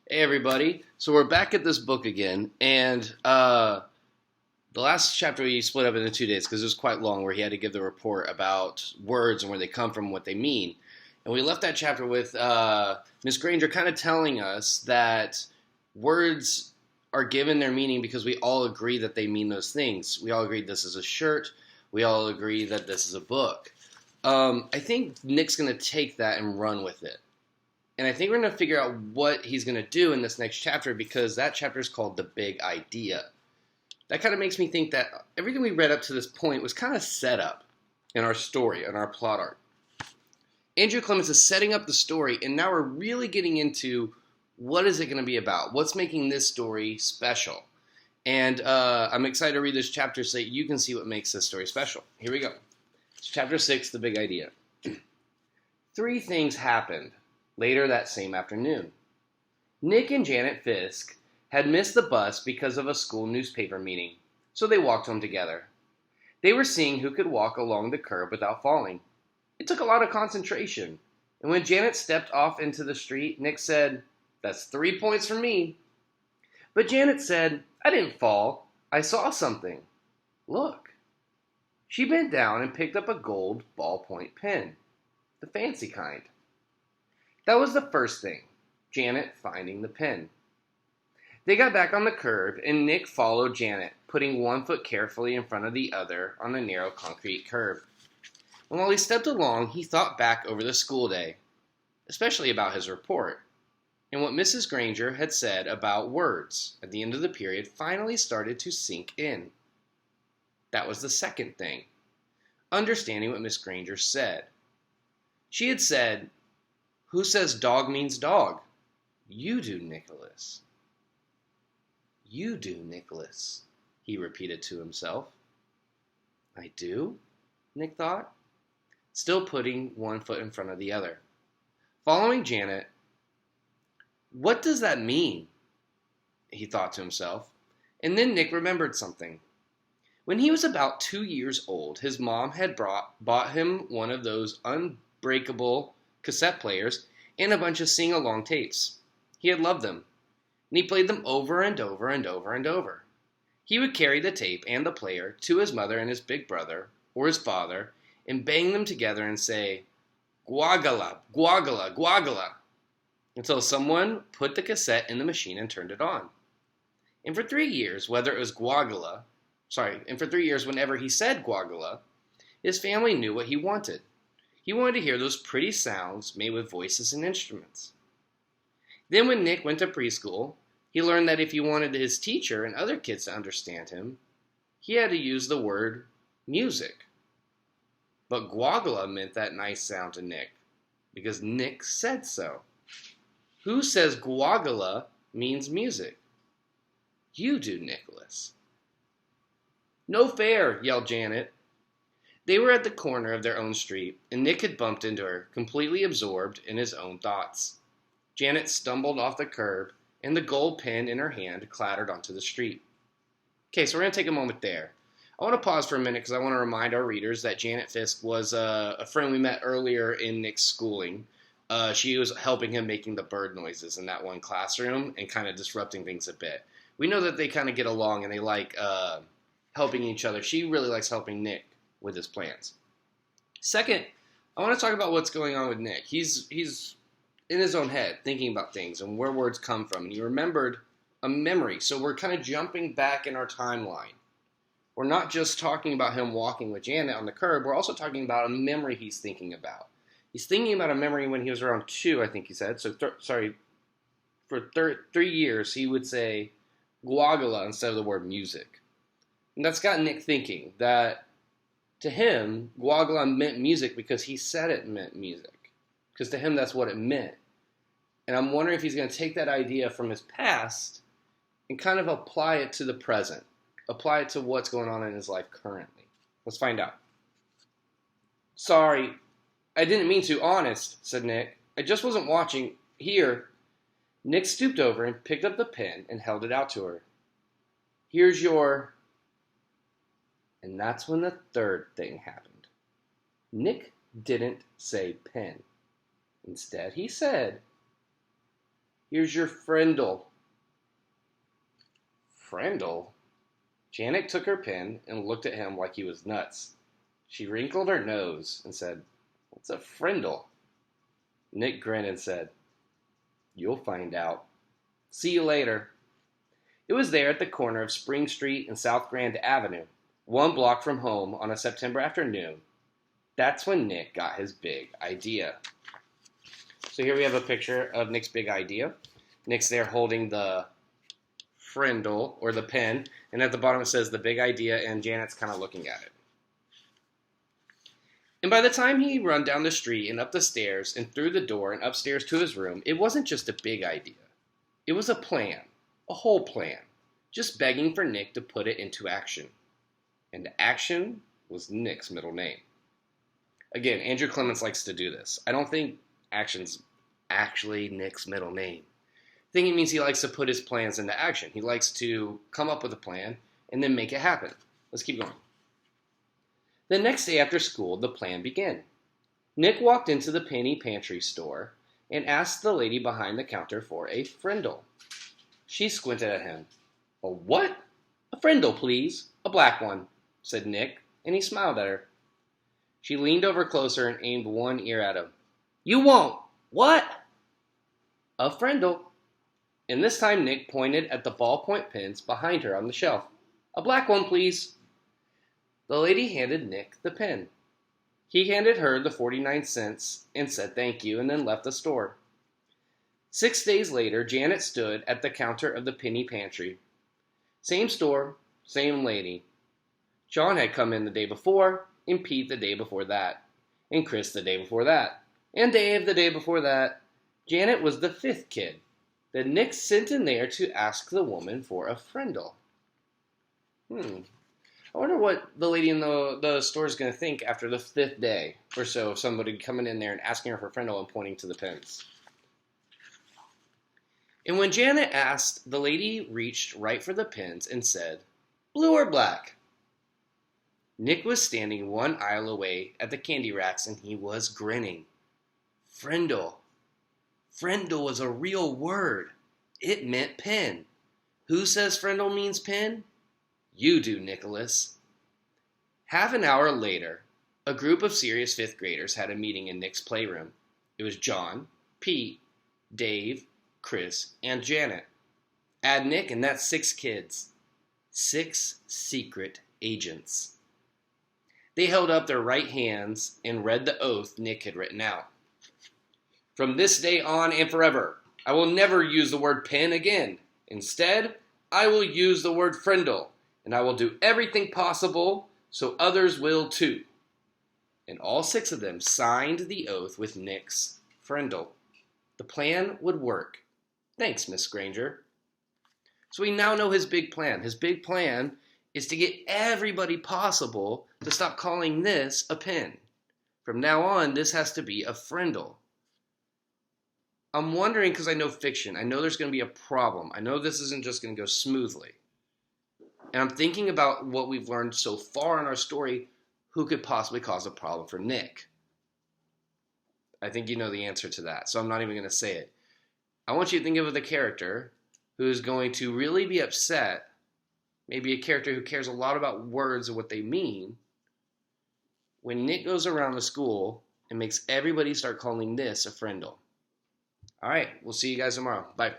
Hey everybody. So we're back at this book again, and the last chapter we split up into 2 days because it was quite long, where he had to give the report about words and where they come from and what they mean. And we left that chapter with Miss Granger kind of telling us that words are given their meaning because we all agree that they mean those things. We all agree this is a shirt. We all agree that this is a book. I think Nick's going to take that and run with it. And I think we're going to figure out what he's going to do in this next chapter, because that chapter is called The Big Idea. That kind of makes me think that everything we read up to this point was kind of set up in our story, in our plot arc. Andrew Clements is setting up the story, and now we're really getting into what is it going to be about? What's making this story special? And I'm excited to read this chapter so that you can see what makes this story special. Here we go. It's chapter 6, The Big Idea. 3 things happened later that same afternoon. Nick and Janet Fisk had missed the bus because of a school newspaper meeting, so they walked home together. They were seeing who could walk along the curb without falling. It took a lot of concentration, and when Janet stepped off into the street, Nick said, "That's 3 points for me." But Janet said, "I didn't fall. I saw something. Look." She bent down and picked up a gold ballpoint pen, the fancy kind. That was the first thing, Janet finding the pen. They got back on the curb, and Nick followed Janet, putting one foot carefully in front of the other on the narrow concrete curb. And while he stepped along, he thought back over the school day, especially about his report, and what Mrs. Granger had said about words at the end of the period finally started to sink in. That was the second thing, understanding what Miss Granger said. She had said, "Who says dog means dog?" "You do, Nicholas." "You do, Nicholas," he repeated to himself. "I do?" Nick thought, still putting one foot in front of the other. Following Janet, "What does that mean?" he thought to himself. And then Nick remembered something. When he was about 2 years old, his mom had bought him one of those unbreakable cassette players and a bunch of sing-along tapes. He had loved them, and he played them over and over and over and over. He would carry the tape and the player to his mother and his big brother, or his father, and bang them together and say, "Guagala, guagala, guagala," until someone put the cassette in the machine and turned it on. And for 3 years, whenever he said guagala, his family knew what he wanted. He wanted to hear those pretty sounds made with voices and instruments. Then when Nick went to preschool, he learned that if he wanted his teacher and other kids to understand him, he had to use the word music. But guagala meant that nice sound to Nick, because Nick said so. Who says guagala means music? You do, Nicholas. "No fair," yelled Janet. They were at the corner of their own street, and Nick had bumped into her, completely absorbed in his own thoughts. Janet stumbled off the curb, and the gold pen in her hand clattered onto the street. Okay, so we're going to take a moment there. I want to pause for a minute because I want to remind our readers that Janet Fisk was a friend we met earlier in Nick's schooling. She was helping him making the bird noises in that one classroom and kind of disrupting things a bit. We know that they kind of get along and they like helping each other. She really likes helping Nick with his plans. Second, I want to talk about what's going on with Nick. He's in his own head thinking about things and where words come from. And he remembered a memory. So we're kind of jumping back in our timeline. We're not just talking about him walking with Janet on the curb. We're also talking about a memory he's thinking about. He's thinking about a memory when he was around 2, I think he said. So, for 3 years, he would say guagala instead of the word music. And that's got Nick thinking that to him, guagala meant music because he said it meant music. Because to him, that's what it meant. And I'm wondering if he's going to take that idea from his past and kind of apply it to the present. Apply it to what's going on in his life currently. Let's find out. "Sorry, I didn't mean to, honest," said Nick. "I just wasn't watching. Here." Nick stooped over and picked up the pen and held it out to her. "Here's your..." And that's when the third thing happened. Nick didn't say pen. Instead, he said, Here's your friendle. Friendle? Janet took her pen and looked at him like he was nuts. She wrinkled her nose and said, "What's a friendle?" Nick grinned and said, "You'll find out. See you later." It was there at the corner of Spring Street and South Grand Avenue, 1 block from home on a September afternoon. That's when Nick got his big idea. So here we have a picture of Nick's big idea. Nick's there holding the friendle, or the pen, and at the bottom it says the big idea, and Janet's kind of looking at it. And by the time he run down the street and up the stairs and through the door and upstairs to his room, it wasn't just a big idea. It was a plan, a whole plan, just begging for Nick to put it into action. And action was Nick's middle name. Again, Andrew Clements likes to do this. I don't think action's actually Nick's middle name. I think it means he likes to put his plans into action. He likes to come up with a plan and then make it happen. Let's keep going. The next day after school, the plan began. Nick walked into the penny pantry store and asked the lady behind the counter for a friendle. She squinted at him. "A what?" "A friendle, please. A black one," said Nick, and he smiled at her. She leaned over closer and aimed one ear at him. "You won't." "What?" "A friendle." And this time Nick pointed at the ballpoint pens behind her on the shelf. "A black one, please." The lady handed Nick the pen. He handed her the 49 cents and said thank you, and then left the store. 6 days later, Janet stood at the counter of the penny pantry. Same store, same lady. John had come in the day before, and Pete the day before that, and Chris the day before that, and Dave the day before that. Janet was the 5th kid that Nick sent in there to ask the woman for a friendle. I wonder what the lady in the store is going to think after the 5th day or so of somebody coming in there and asking her for a friendle and pointing to the pens. And when Janet asked, the lady reached right for the pens and said, "Blue or black?" Nick was standing 1 aisle away at the candy racks, and he was grinning. Friendle. Friendle was a real word. It meant pen. Who says friendle means pen? You do, Nicholas. Half an hour later, a group of serious 5th graders had a meeting in Nick's playroom. It was John, Pete, Dave, Chris, and Janet. Add Nick, and that's 6 kids. 6 secret agents. They held up their right hands and read the oath Nick had written out. "From this day on and forever, I will never use the word pen again. Instead, I will use the word friendle, and I will do everything possible so others will too." And all 6 of them signed the oath with Nick's friendle. The plan would work. Thanks, Miss Granger. So we now know his big plan. His big plan is to get everybody possible to stop calling this a pen. From now on, this has to be a friendle. I'm wondering, because I know fiction, I know there's going to be a problem. I know this isn't just going to go smoothly. And I'm thinking about what we've learned so far in our story, who could possibly cause a problem for Nick. I think you know the answer to that, so I'm not even going to say it. I want you to think of the character who's going to really be upset, maybe a character who cares a lot about words and what they mean, when Nick goes around the school and makes everybody start calling this a friendle. All right, we'll see you guys tomorrow. Bye.